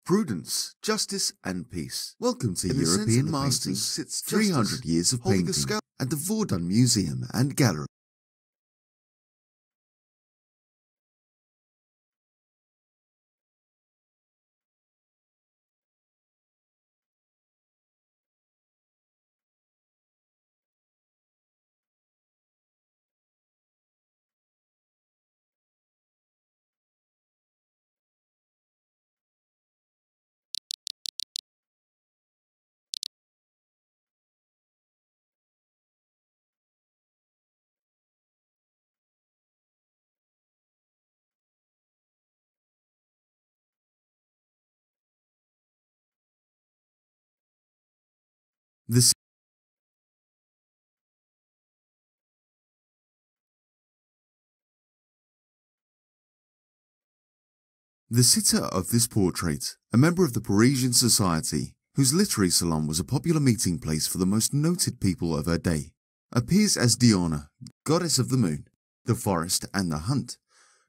Prudence, justice and peace. Welcome to European Masters, sits 300 years of painting at the Vordum Museum and Gallery. The sitter of this portrait, a member of the Parisian society, whose literary salon was a popular meeting place for the most noted people of her day, appears as Diana, goddess of the moon, the forest and the hunt.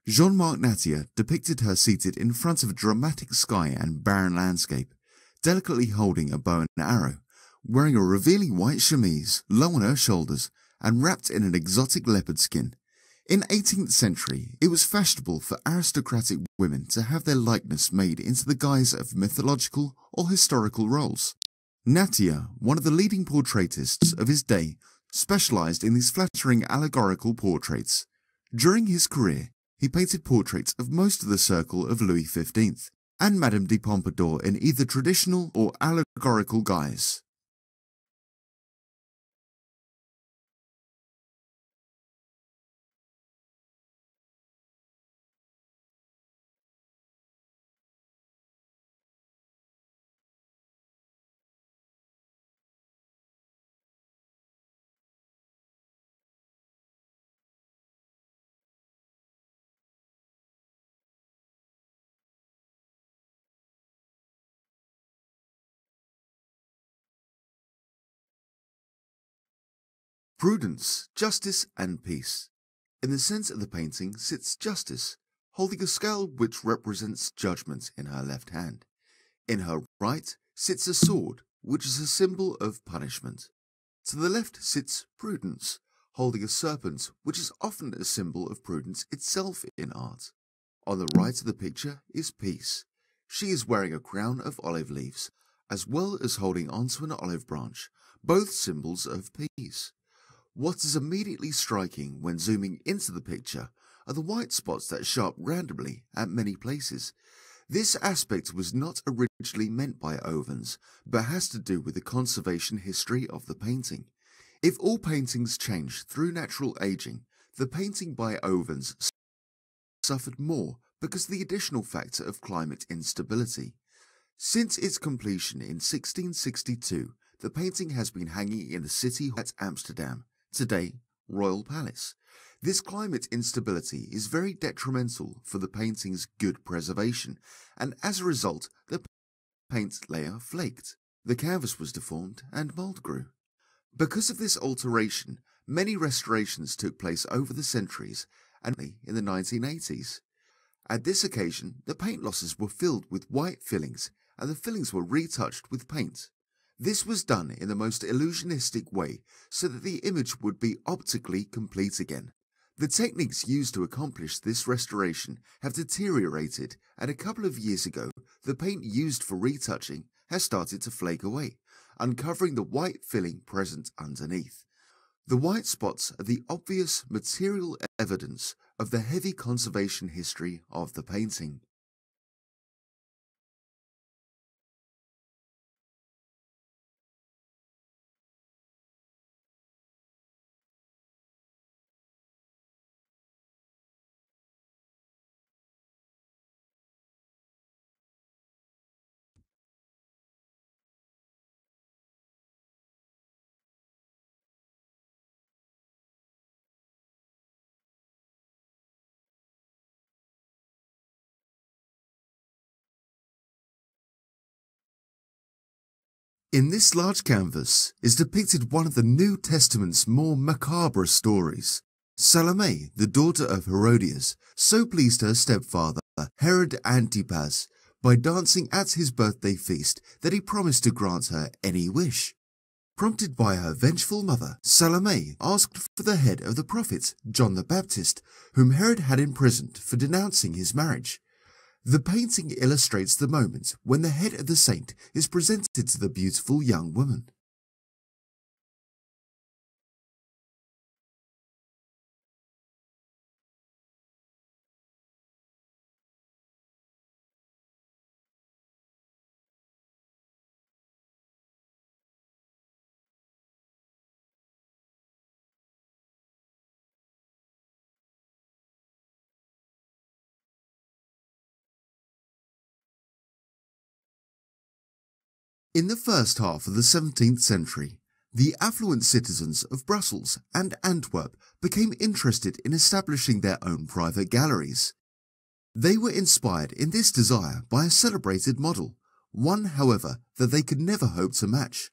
Jean-Marc Natia depicted her seated in front of a dramatic sky and barren landscape, delicately holding a bow and arrow, wearing a revealing white chemise low on her shoulders and wrapped in an exotic leopard skin. In the 18th century, it was fashionable for aristocratic women to have their likeness made into the guise of mythological or historical roles. Natia, one of the leading portraitists of his day, specialized in these flattering allegorical portraits. During his career, he painted portraits of most of the circle of Louis XV and Madame de Pompadour in either traditional or allegorical guise. Prudence, justice, and peace. In the centre of the painting sits Justice, holding a scale which represents judgment in her left hand. In her right sits a sword, which is a symbol of punishment. To the left sits Prudence, holding a serpent, which is often a symbol of prudence itself in art. On the right of the picture is Peace. She is wearing a crown of olive leaves, as well as holding onto an olive branch, both symbols of peace. What is immediately striking when zooming into the picture are the white spots that show up randomly at many places. This aspect was not originally meant by Ovens, but has to do with the conservation history of the painting. If all paintings change through natural aging, the painting by Ovens suffered more because of the additional factor of climate instability. Since its completion in 1662, the painting has been hanging in the city at Amsterdam, today Royal Palace. This climate instability is very detrimental for the painting's good preservation, and as a result, the paint layer flaked, the canvas was deformed, and mold grew. Because of this alteration, many restorations took place over the centuries and in the 1980s. At this occasion, the paint losses were filled with white fillings, and the fillings were retouched with paint. This was done in the most illusionistic way so that the image would be optically complete again. The techniques used to accomplish this restoration have deteriorated, and a couple of years ago, the paint used for retouching has started to flake away, uncovering the white filling present underneath. The white spots are the obvious material evidence of the heavy conservation history of the painting. In this large canvas is depicted one of the New Testament's more macabre stories. Salome, the daughter of Herodias, so pleased her stepfather, Herod Antipas, by dancing at his birthday feast that he promised to grant her any wish. Prompted by her vengeful mother, Salome asked for the head of the prophet John the Baptist, whom Herod had imprisoned for denouncing his marriage. The painting illustrates the moment when the head of the saint is presented to the beautiful young woman. In the first half of the 17th century, the affluent citizens of Brussels and Antwerp became interested in establishing their own private galleries. They were inspired in this desire by a celebrated model, one, however, that they could never hope to match.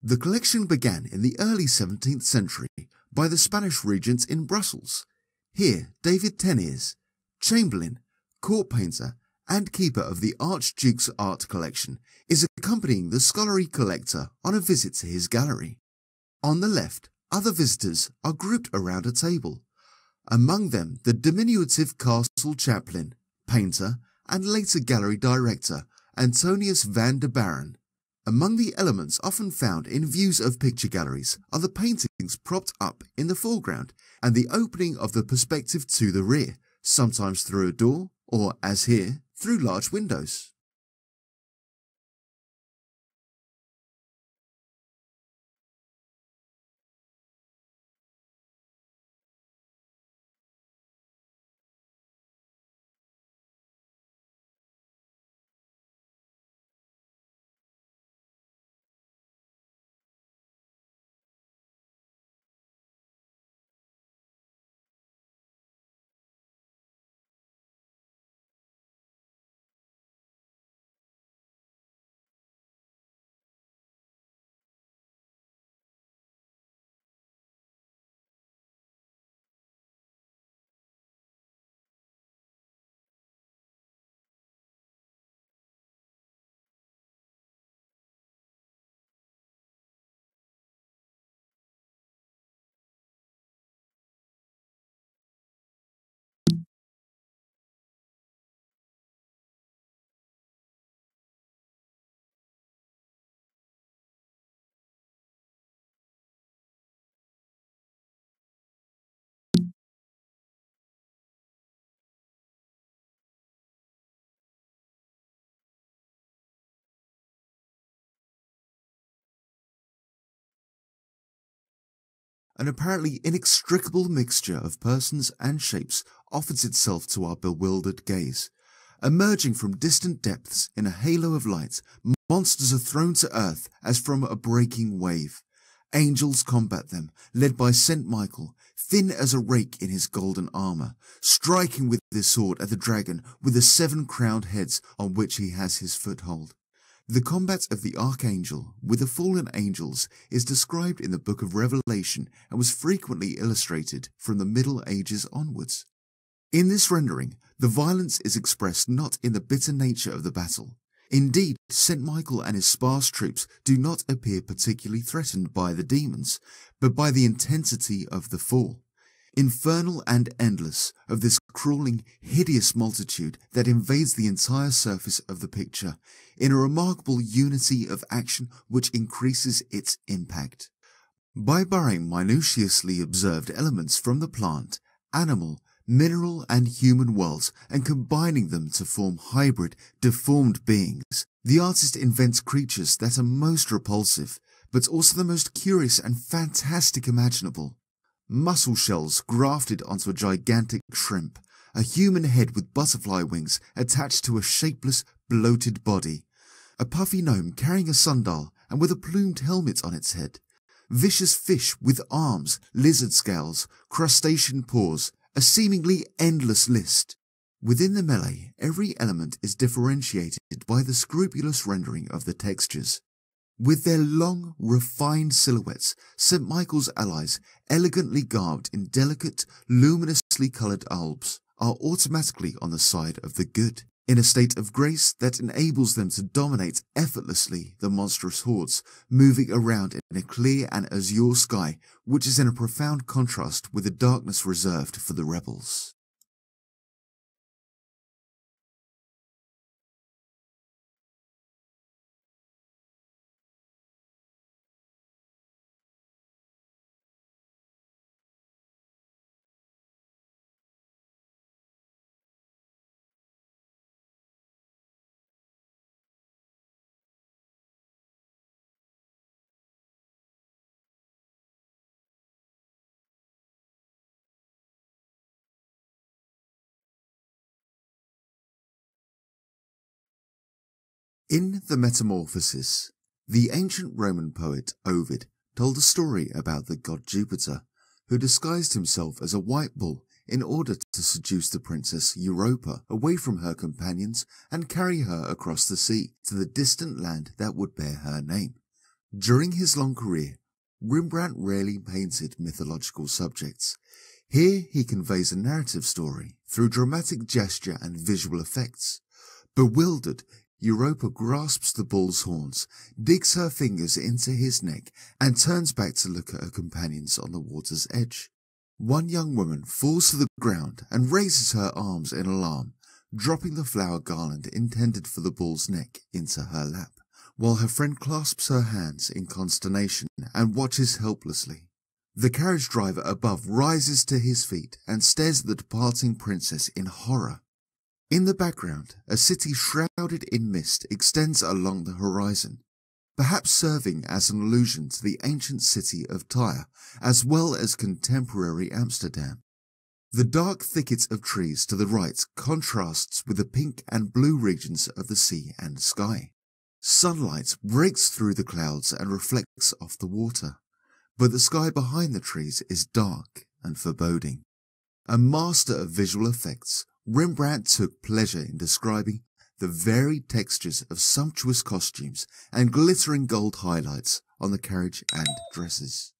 The collection began in the early 17th century by the Spanish regent in Brussels. Here, David Teniers, chamberlain, court painter, and keeper of the Archduke's art collection, is accompanying the scholarly collector on a visit to his gallery. On the left, other visitors are grouped around a table. Among them, the diminutive castle chaplain, painter, and later gallery director, Antonius van der Baron. Among the elements often found in views of picture galleries are the paintings propped up in the foreground and the opening of the perspective to the rear, sometimes through a door or, as here, through large windows. An apparently inextricable mixture of persons and shapes offers itself to our bewildered gaze. Emerging from distant depths in a halo of light, monsters are thrown to earth as from a breaking wave. Angels combat them, led by St. Michael, thin as a rake in his golden armor, striking with his sword at the dragon with the 7 crowned heads on which he has his foothold. The combat of the archangel with the fallen angels is described in the book of Revelation and was frequently illustrated from the Middle Ages onwards. In this rendering, the violence is expressed not in the bitter nature of the battle. Indeed, St. Michael and his sparse troops do not appear particularly threatened by the demons, but by the intensity of the fall. Infernal and endless, of this crawling, hideous multitude that invades the entire surface of the picture, in a remarkable unity of action which increases its impact. By borrowing minutiously observed elements from the plant, animal, mineral and human worlds and combining them to form hybrid, deformed beings, the artist invents creatures that are most repulsive, but also the most curious and fantastic imaginable. Mussel shells grafted onto a gigantic shrimp, a human head with butterfly wings attached to a shapeless, bloated body, a puffy gnome carrying a sundial and with a plumed helmet on its head, vicious fish with arms, lizard scales, crustacean paws, a seemingly endless list. Within the melee, every element is differentiated by the scrupulous rendering of the textures. With their long, refined silhouettes, St. Michael's allies, elegantly garbed in delicate, luminously coloured albs, are automatically on the side of the good, in a state of grace that enables them to dominate effortlessly the monstrous hordes, moving around in a clear and azure sky, which is in a profound contrast with the darkness reserved for the rebels. In the Metamorphosis, the ancient Roman poet Ovid told a story about the god Jupiter, who disguised himself as a white bull in order to seduce the princess Europa away from her companions and carry her across the sea to the distant land that would bear her name. During his long career, Rembrandt rarely painted mythological subjects. Here he conveys a narrative story through dramatic gesture and visual effects. Bewildered, Europa grasps the bull's horns, digs her fingers into his neck, and turns back to look at her companions on the water's edge. One young woman falls to the ground and raises her arms in alarm, dropping the flower garland intended for the bull's neck into her lap, while her friend clasps her hands in consternation and watches helplessly. The carriage driver above rises to his feet and stares at the departing princess in horror. In the background, a city shrouded in mist extends along the horizon, perhaps serving as an allusion to the ancient city of Tyre, as well as contemporary Amsterdam. The dark thicket of trees to the right contrasts with the pink and blue regions of the sea and sky. Sunlight breaks through the clouds and reflects off the water, but the sky behind the trees is dark and foreboding. A master of visual effects, Rembrandt took pleasure in describing the varied textures of sumptuous costumes and glittering gold highlights on the carriage and dresses.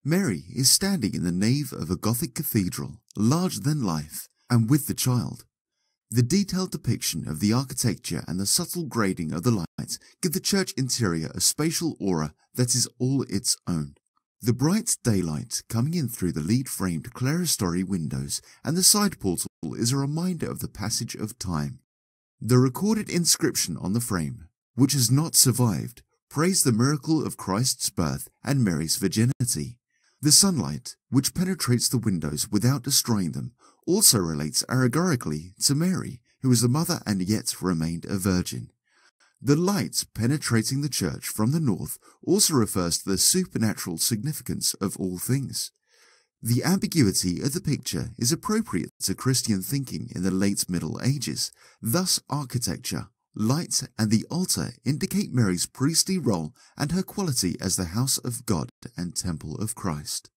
Mary is standing in the nave of a Gothic cathedral, larger than life, and with the child. The detailed depiction of the architecture and the subtle grading of the lights give the church interior a spatial aura that is all its own. The bright daylight coming in through the lead-framed clerestory windows and the side portal is a reminder of the passage of time. The recorded inscription on the frame, which has not survived, praised the miracle of Christ's birth and Mary's virginity. The sunlight, which penetrates the windows without destroying them, also relates allegorically to Mary, who is the mother and yet remained a virgin. The light penetrating the church from the north also refers to the supernatural significance of all things. The ambiguity of the picture is appropriate to Christian thinking in the late Middle Ages. Thus, architecture, light, and the altar indicate Mary's priestly role and her quality as the house of God and temple of Christ.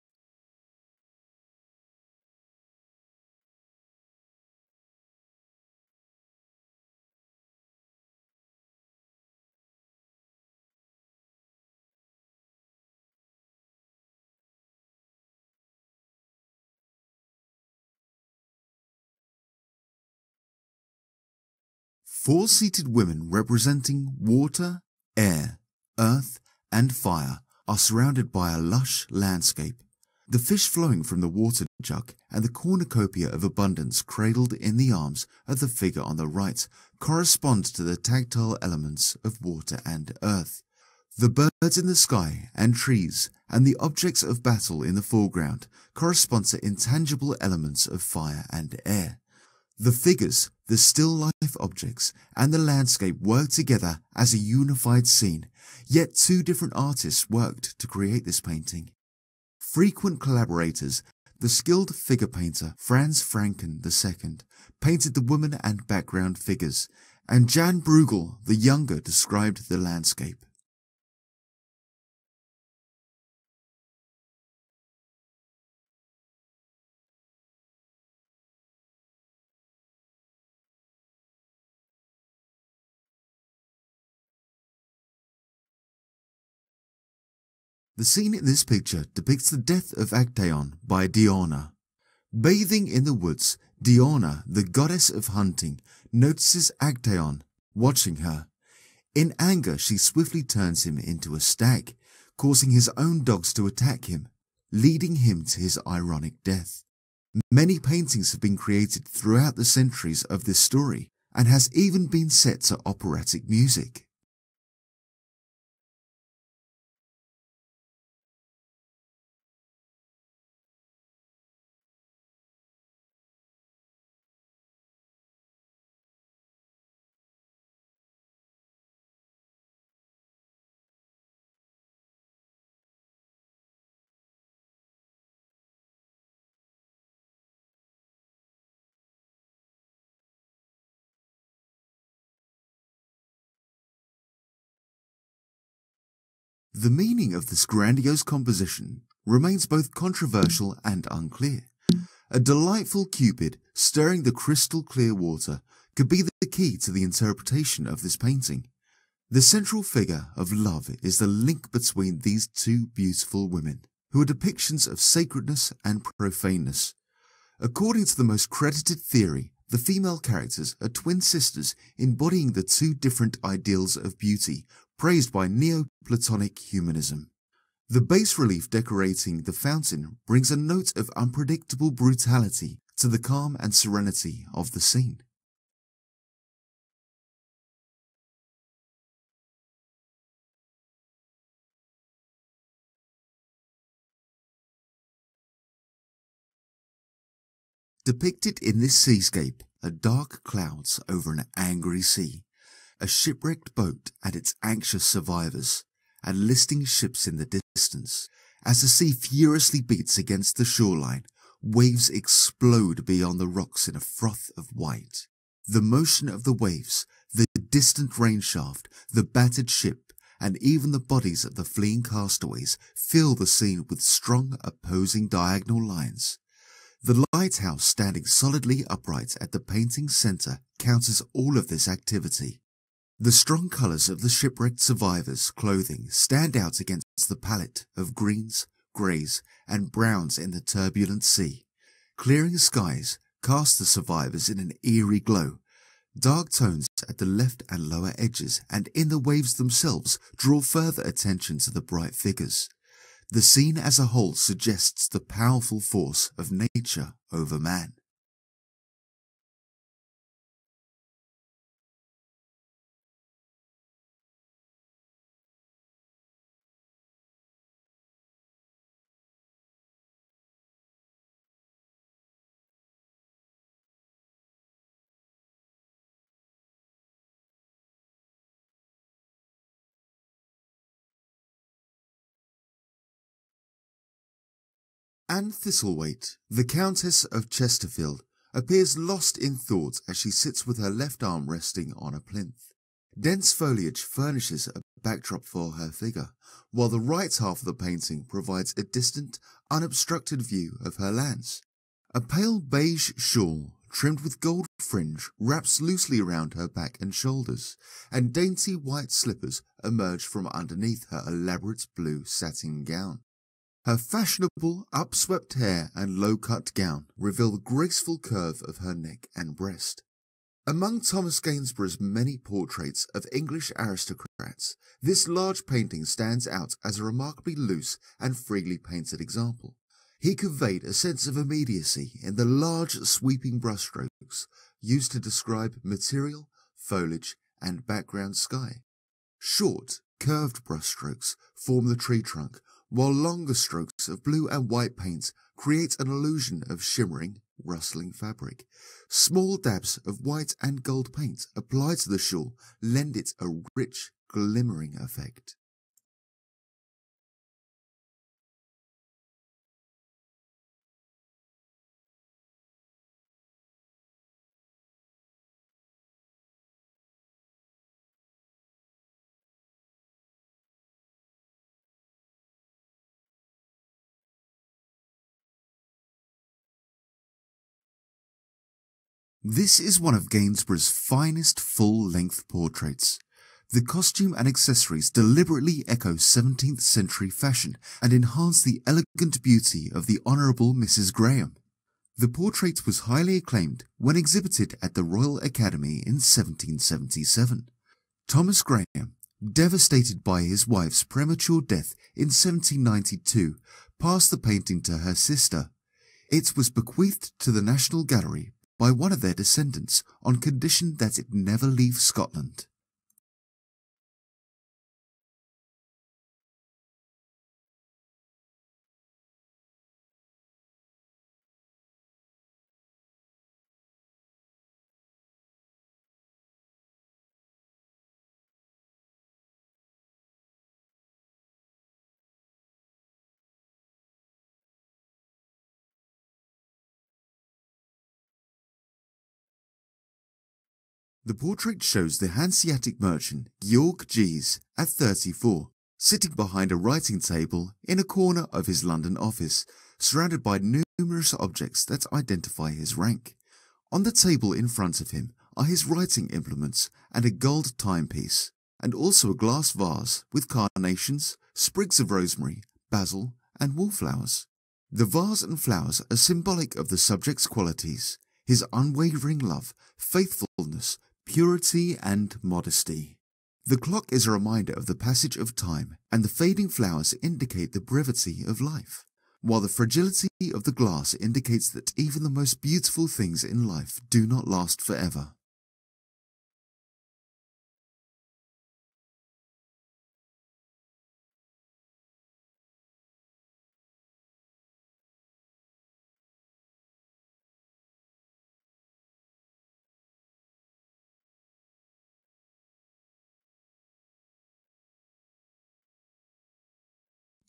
Four seated women representing water, air, earth, and fire are surrounded by a lush landscape. The fish flowing from the water jug and the cornucopia of abundance cradled in the arms of the figure on the right correspond to the tactile elements of water and earth. The birds in the sky and trees and the objects of battle in the foreground correspond to intangible elements of fire and air. The figures, the still life objects, and the landscape work together as a unified scene, yet two different artists worked to create this painting. Frequent collaborators, the skilled figure painter Franz Franken II painted the women and background figures, and Jan Bruegel the Younger described the landscape. The scene in this picture depicts the death of Actaeon by Diona. Bathing in the woods, Diona, the goddess of hunting, notices Actaeon watching her. In anger, she swiftly turns him into a stag, causing his own dogs to attack him, leading him to his ironic death. Many paintings have been created throughout the centuries of this story and has even been set to operatic music. The meaning of this grandiose composition remains both controversial and unclear. A delightful Cupid stirring the crystal clear water could be the key to the interpretation of this painting. The central figure of love is the link between these two beautiful women, who are depictions of sacredness and profaneness. According to the most credited theory, the female characters are twin sisters embodying the two different ideals of beauty praised by Neoplatonic humanism. The bas-relief decorating the fountain brings a note of unpredictable brutality to the calm and serenity of the scene. Depicted in this seascape are dark clouds over an angry sea, a shipwrecked boat and its anxious survivors, and listing ships in the distance. As the sea furiously beats against the shoreline, waves explode beyond the rocks in a froth of white. The motion of the waves, the distant rain shaft, the battered ship, and even the bodies of the fleeing castaways fill the scene with strong opposing diagonal lines. The lighthouse standing solidly upright at the painting's center counters all of this activity. The strong colours of the shipwrecked survivors' clothing stand out against the palette of greens, greys, and browns in the turbulent sea. Clearing skies cast the survivors in an eerie glow. Dark tones at the left and lower edges and in the waves themselves draw further attention to the bright figures. The scene as a whole suggests the powerful force of nature over man. Anne Thistlethwaite, the Countess of Chesterfield, appears lost in thought as she sits with her left arm resting on a plinth. Dense foliage furnishes a backdrop for her figure, while the right half of the painting provides a distant, unobstructed view of her lands. A pale beige shawl trimmed with gold fringe wraps loosely around her back and shoulders, and dainty white slippers emerge from underneath her elaborate blue satin gown. Her fashionable, upswept hair and low-cut gown reveal the graceful curve of her neck and breast. Among Thomas Gainsborough's many portraits of English aristocrats, this large painting stands out as a remarkably loose and freely painted example. He conveyed a sense of immediacy in the large, sweeping brushstrokes used to describe material, foliage, and background sky. Short, curved brushstrokes form the tree trunk, while longer strokes of blue and white paint create an illusion of shimmering, rustling fabric. Small dabs of white and gold paint applied to the shawl lend it a rich, glimmering effect. This is one of Gainsborough's finest full-length portraits. The costume and accessories deliberately echo 17th century fashion and enhance the elegant beauty of the Honourable Mrs. Graham. The portrait was highly acclaimed when exhibited at the Royal Academy in 1777. Thomas Graham, devastated by his wife's premature death in 1792, passed the painting to her sister. It was bequeathed to the National Gallery by one of their descendants on condition that it never leave Scotland. The portrait shows the Hanseatic merchant Georg Gies at 34, sitting behind a writing table in a corner of his London office, surrounded by numerous objects that identify his rank. On the table in front of him are his writing implements and a gold timepiece, and also a glass vase with carnations, sprigs of rosemary, basil, and wallflowers. The vase and flowers are symbolic of the subject's qualities: his unwavering love, faithfulness, purity, and modesty. The clock is a reminder of the passage of time, and the fading flowers indicate the brevity of life, while the fragility of the glass indicates that even the most beautiful things in life do not last forever.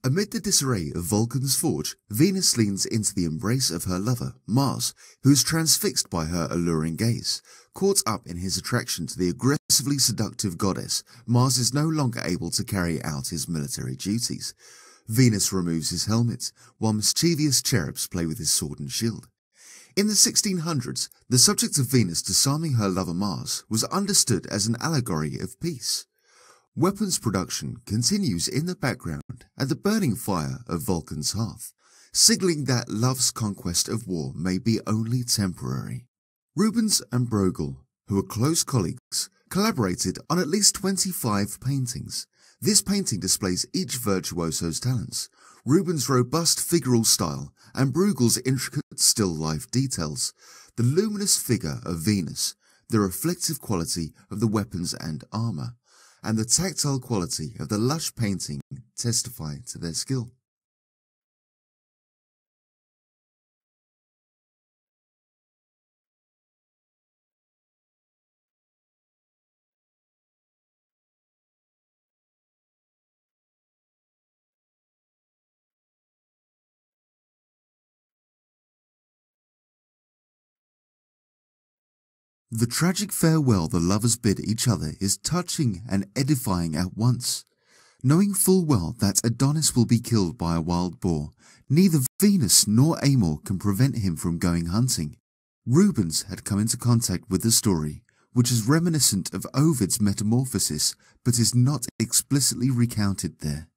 Amid the disarray of Vulcan's forge, Venus leans into the embrace of her lover, Mars, who is transfixed by her alluring gaze. Caught up in his attraction to the aggressively seductive goddess, Mars is no longer able to carry out his military duties. Venus removes his helmet, while mischievous cherubs play with his sword and shield. In the 1600s, the subject of Venus disarming her lover Mars was understood as an allegory of peace. Weapons production continues in the background at the burning fire of Vulcan's hearth, signaling that love's conquest of war may be only temporary. Rubens and Bruegel, who were close colleagues, collaborated on at least 25 paintings. This painting displays each virtuoso's talents, Rubens' robust figural style and Bruegel's intricate still life details, the luminous figure of Venus, the reflective quality of the weapons and armor, and the tactile quality of the lush painting testify to their skill. The tragic farewell the lovers bid each other is touching and edifying at once. Knowing full well that Adonis will be killed by a wild boar, neither Venus nor Amor can prevent him from going hunting. Rubens had come into contact with the story, which is reminiscent of Ovid's Metamorphosis, but is not explicitly recounted there.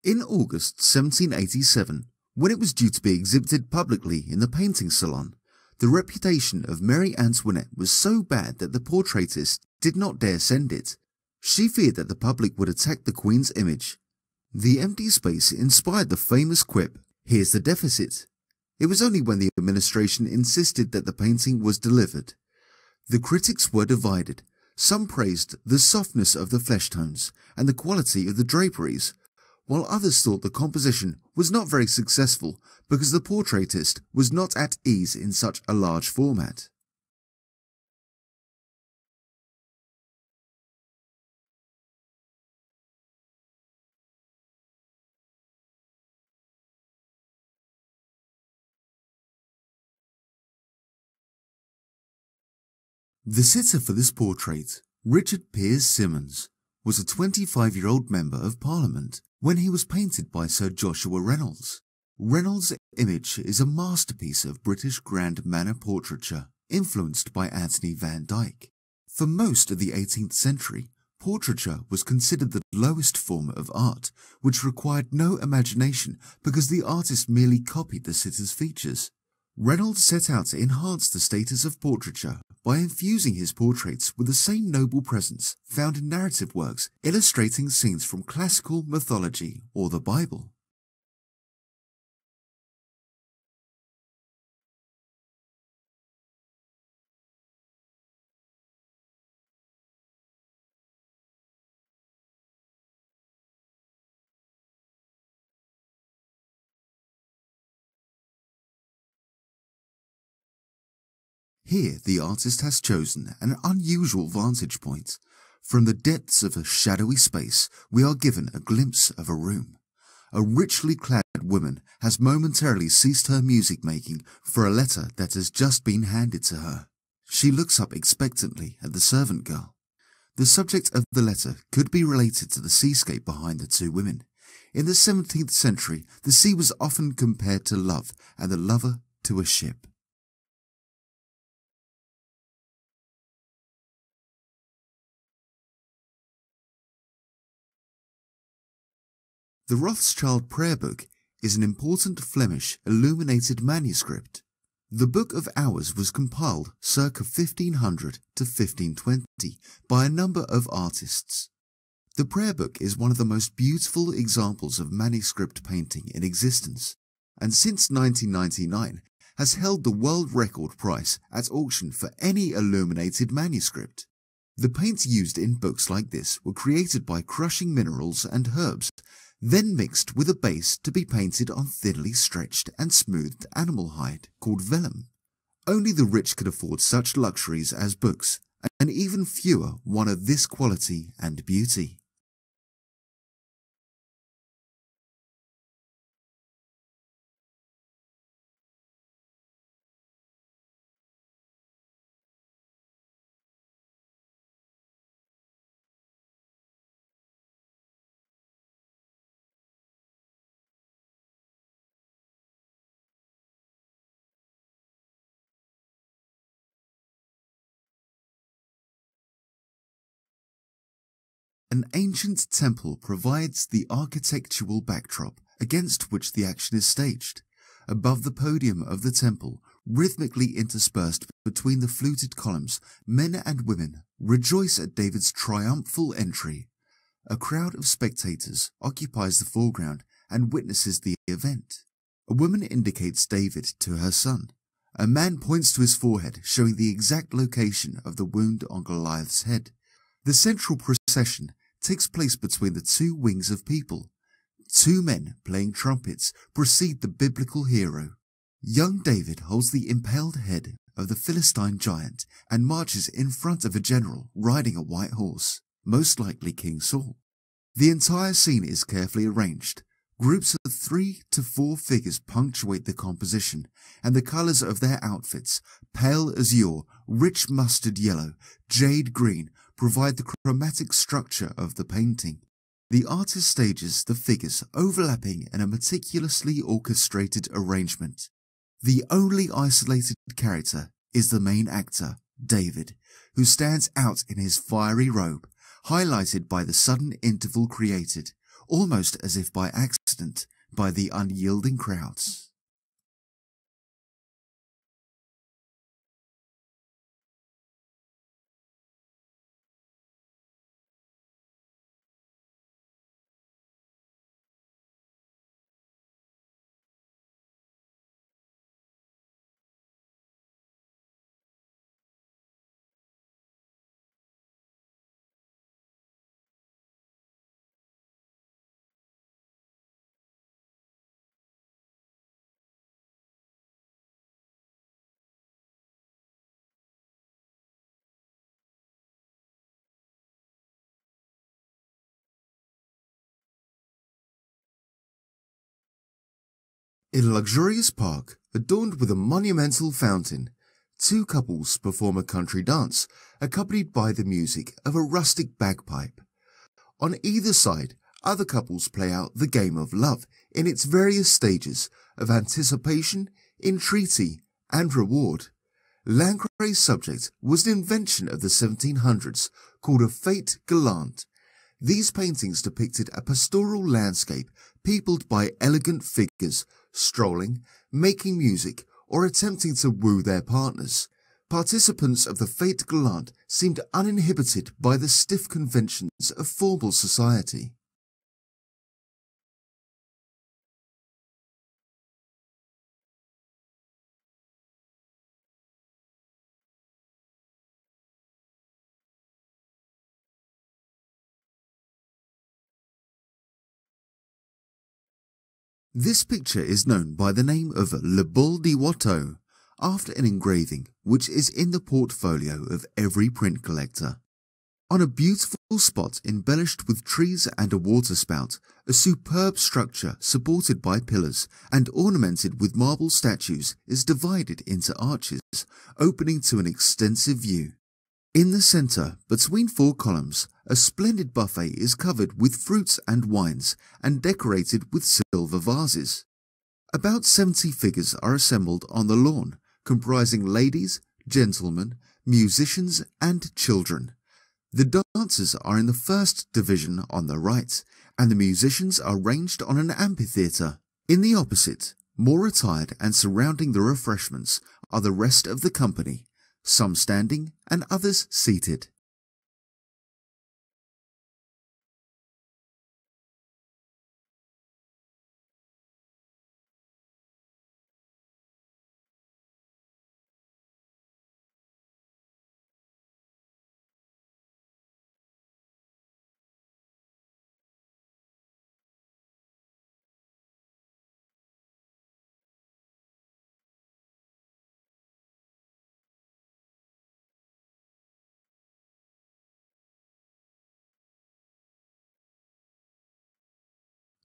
In August 1787, when it was due to be exhibited publicly in the painting salon, the reputation of Marie Antoinette was so bad that the portraitist did not dare send it. She feared that the public would attack the Queen's image. The empty space inspired the famous quip, "Here's the deficit." It was only when the administration insisted that the painting was delivered. The critics were divided. Some praised the softness of the flesh tones and the quality of the draperies, while others thought the composition was not very successful because the portraitist was not at ease in such a large format. The sitter for this portrait, Richard Piers Symonds, was a 25-year-old member of Parliament when he was painted by Sir Joshua Reynolds. Reynolds' image is a masterpiece of British grand manner portraiture, influenced by Anthony van Dyck. For most of the 18th century, portraiture was considered the lowest form of art, which required no imagination because the artist merely copied the sitter's features. Reynolds set out to enhance the status of portraiture by infusing his portraits with the same noble presence found in narrative works illustrating scenes from classical mythology or the Bible. Here the artist has chosen an unusual vantage point. From the depths of a shadowy space, we are given a glimpse of a room. A richly clad woman has momentarily ceased her music making for a letter that has just been handed to her. She looks up expectantly at the servant girl. The subject of the letter could be related to the seascape behind the two women. In the 17th century, the sea was often compared to love and the lover to a ship. The Rothschild Prayer Book is an important Flemish illuminated manuscript. The Book of Hours was compiled circa 1500 to 1520 by a number of artists. The prayer book is one of the most beautiful examples of manuscript painting in existence, and since 1999 has held the world record price at auction for any illuminated manuscript. The paints used in books like this were created by crushing minerals and herbs, then mixed with a base to be painted on thinly stretched and smoothed animal hide called vellum. Only the rich could afford such luxuries as books, and even fewer one of this quality and beauty. An ancient temple provides the architectural backdrop against which the action is staged. Above the podium of the temple, rhythmically interspersed between the fluted columns, men and women rejoice at David's triumphal entry. A crowd of spectators occupies the foreground and witnesses the event. A woman indicates David to her son. A man points to his forehead, showing the exact location of the wound on Goliath's head. The central procession takes place between the two wings of people. Two men playing trumpets precede the biblical hero. Young David holds the impaled head of the Philistine giant and marches in front of a general riding a white horse, most likely King Saul. The entire scene is carefully arranged. Groups of 3 to 4 figures punctuate the composition, and the colors of their outfits, pale azure, rich mustard yellow, jade green, provide the chromatic structure of the painting. The artist stages the figures overlapping in a meticulously orchestrated arrangement. The only isolated character is the main actor, David, who stands out in his fiery robe, highlighted by the sudden interval created, almost as if by accident, by the unyielding crowds. In a luxurious park, adorned with a monumental fountain, two couples perform a country dance, accompanied by the music of a rustic bagpipe. On either side, other couples play out the game of love in its various stages of anticipation, entreaty, and reward. Lancret's subject was an invention of the 1700s called a fete gallant. These paintings depicted a pastoral landscape peopled by elegant figures strolling, making music, or attempting to woo their partners. Participants of the fete gallant seemed uninhibited by the stiff conventions of formal society. This picture is known by the name of Le Bol de Watteau, after an engraving which is in the portfolio of every print collector. On a beautiful spot embellished with trees and a waterspout, a superb structure supported by pillars and ornamented with marble statues is divided into arches, opening to an extensive view. In the center, between 4 columns, a splendid buffet is covered with fruits and wines and decorated with silver vases. About 70 figures are assembled on the lawn, comprising ladies, gentlemen, musicians, and children. The dancers are in the first division on the right, and the musicians are ranged on an amphitheatre. In the opposite, more retired and surrounding the refreshments, are the rest of the company, some standing and others seated.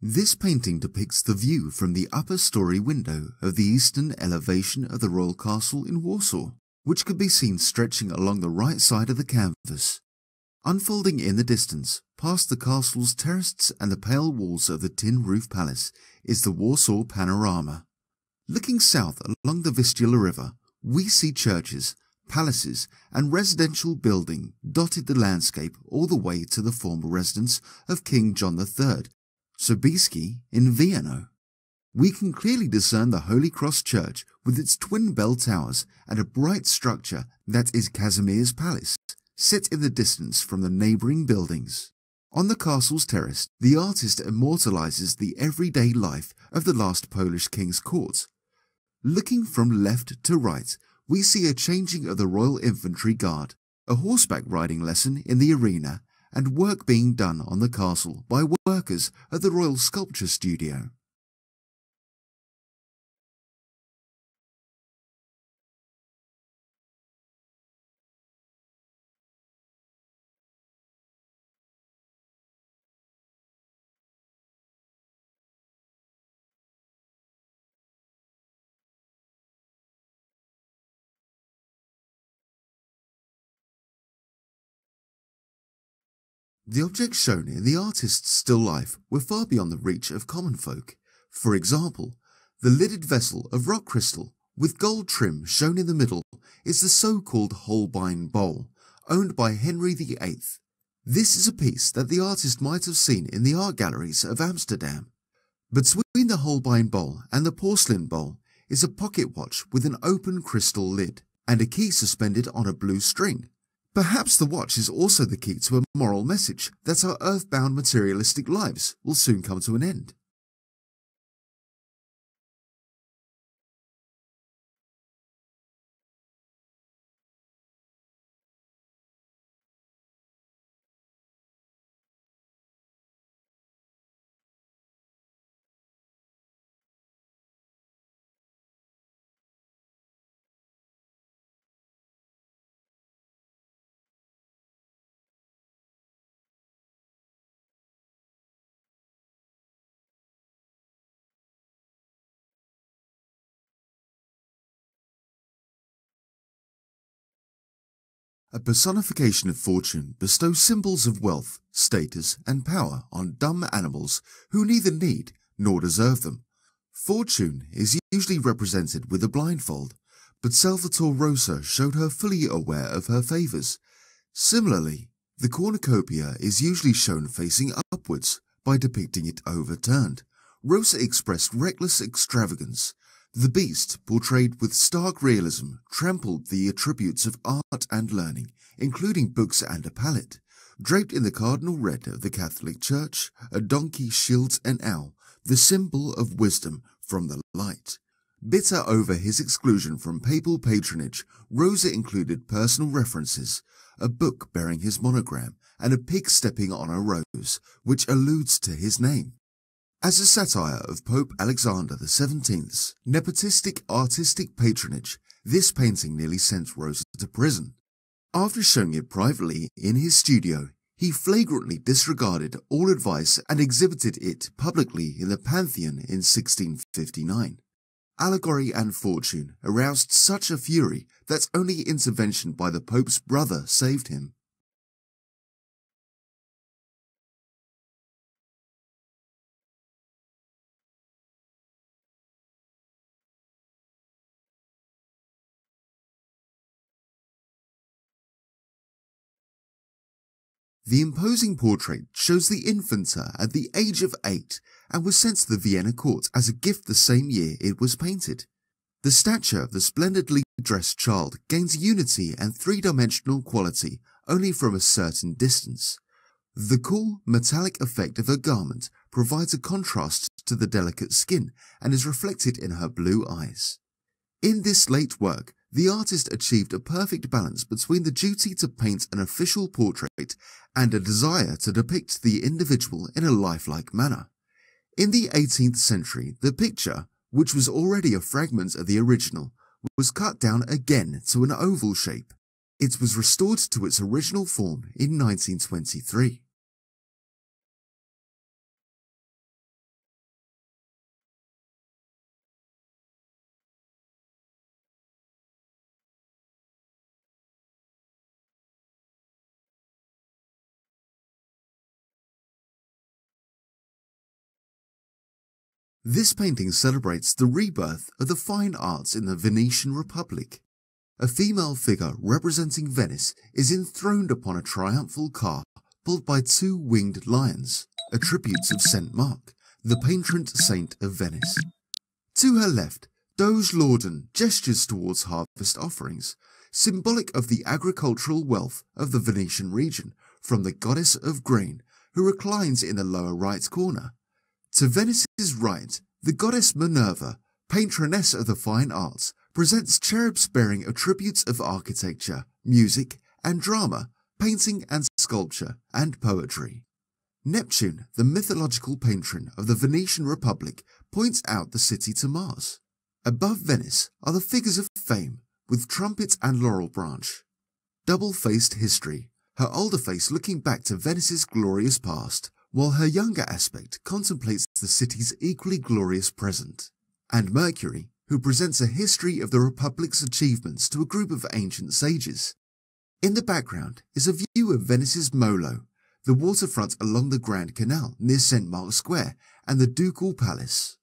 This painting depicts the view from the upper story window of the eastern elevation of the royal castle in Warsaw, which could be seen stretching along the right side of the canvas. Unfolding in the distance, past the castle's terraces and the pale walls of the tin roof palace, is the Warsaw panorama. Looking south along the Vistula River, we see churches, palaces, and residential building dotted the landscape all the way to the former residence of King John III, Sobieski in Vienna. We can clearly discern the Holy Cross Church with its twin bell towers and a bright structure that is Casimir's palace, set in the distance from the neighbouring buildings. On the castle's terrace, the artist immortalizes the everyday life of the last Polish king's court. Looking from left to right, we see a changing of the Royal Infantry Guard, a horseback riding lesson in the arena, and work being done on the castle by workers at the Royal Sculpture Studio. The objects shown in the artist's still life were far beyond the reach of common folk. For example, the lidded vessel of rock crystal with gold trim shown in the middle is the so-called Holbein Bowl, owned by Henry VIII. This is a piece that the artist might have seen in the art galleries of Amsterdam. Between the Holbein Bowl and the porcelain bowl is a pocket watch with an open crystal lid and a key suspended on a blue string. Perhaps the watch is also the key to a moral message that our earthbound materialistic lives will soon come to an end. A personification of fortune bestows symbols of wealth, status, and power on dumb animals who neither need nor deserve them. Fortune is usually represented with a blindfold, but Salvator Rosa showed her fully aware of her favours. Similarly, the cornucopia is usually shown facing upwards by depicting it overturned. Rosa expressed reckless extravagance. The beast, portrayed with stark realism, trampled the attributes of art and learning, including books and a palette. Draped in the cardinal red of the Catholic Church, a donkey shields an owl, the symbol of wisdom from the light. Bitter over his exclusion from papal patronage, Rosa included personal references, a book bearing his monogram, and a pig stepping on a rose, which alludes to his name. As a satire of Pope Alexander XVII's nepotistic artistic patronage, this painting nearly sent Rosa to prison. After showing it privately in his studio, he flagrantly disregarded all advice and exhibited it publicly in the Pantheon in 1659. Allegory and fortune aroused such a fury that only intervention by the Pope's brother saved him. The imposing portrait shows the infanta at the age of 8 and was sent to the Vienna court as a gift the same year it was painted. The stature of the splendidly dressed child gains unity and three-dimensional quality only from a certain distance. The cool, metallic effect of her garment provides a contrast to the delicate skin and is reflected in her blue eyes. In this late work, the artist achieved a perfect balance between the duty to paint an official portrait and a desire to depict the individual in a lifelike manner. In the 18th century, the picture, which was already a fragment of the original, was cut down again to an oval shape. It was restored to its original form in 1923. This painting celebrates the rebirth of the fine arts in the Venetian Republic. A female figure representing Venice is enthroned upon a triumphal car pulled by two winged lions, attributes of St. Mark, the patron saint of Venice. To her left, Doge Loudon gestures towards harvest offerings, symbolic of the agricultural wealth of the Venetian region, from the goddess of grain, who reclines in the lower right corner. To Venice's right, the goddess Minerva, patroness of the fine arts, presents cherubs bearing attributes of architecture, music and drama, painting and sculpture, and poetry. Neptune, the mythological patron of the Venetian Republic, points out the city to Mars. Above Venice are the figures of fame, with trumpet and laurel branch. Double-faced history, her older face looking back to Venice's glorious past, while her younger aspect contemplates the city's equally glorious present. And Mercury, who presents a history of the Republic's achievements to a group of ancient sages. In the background is a view of Venice's Molo, the waterfront along the Grand Canal near St. Mark's Square, and the Ducal Palace.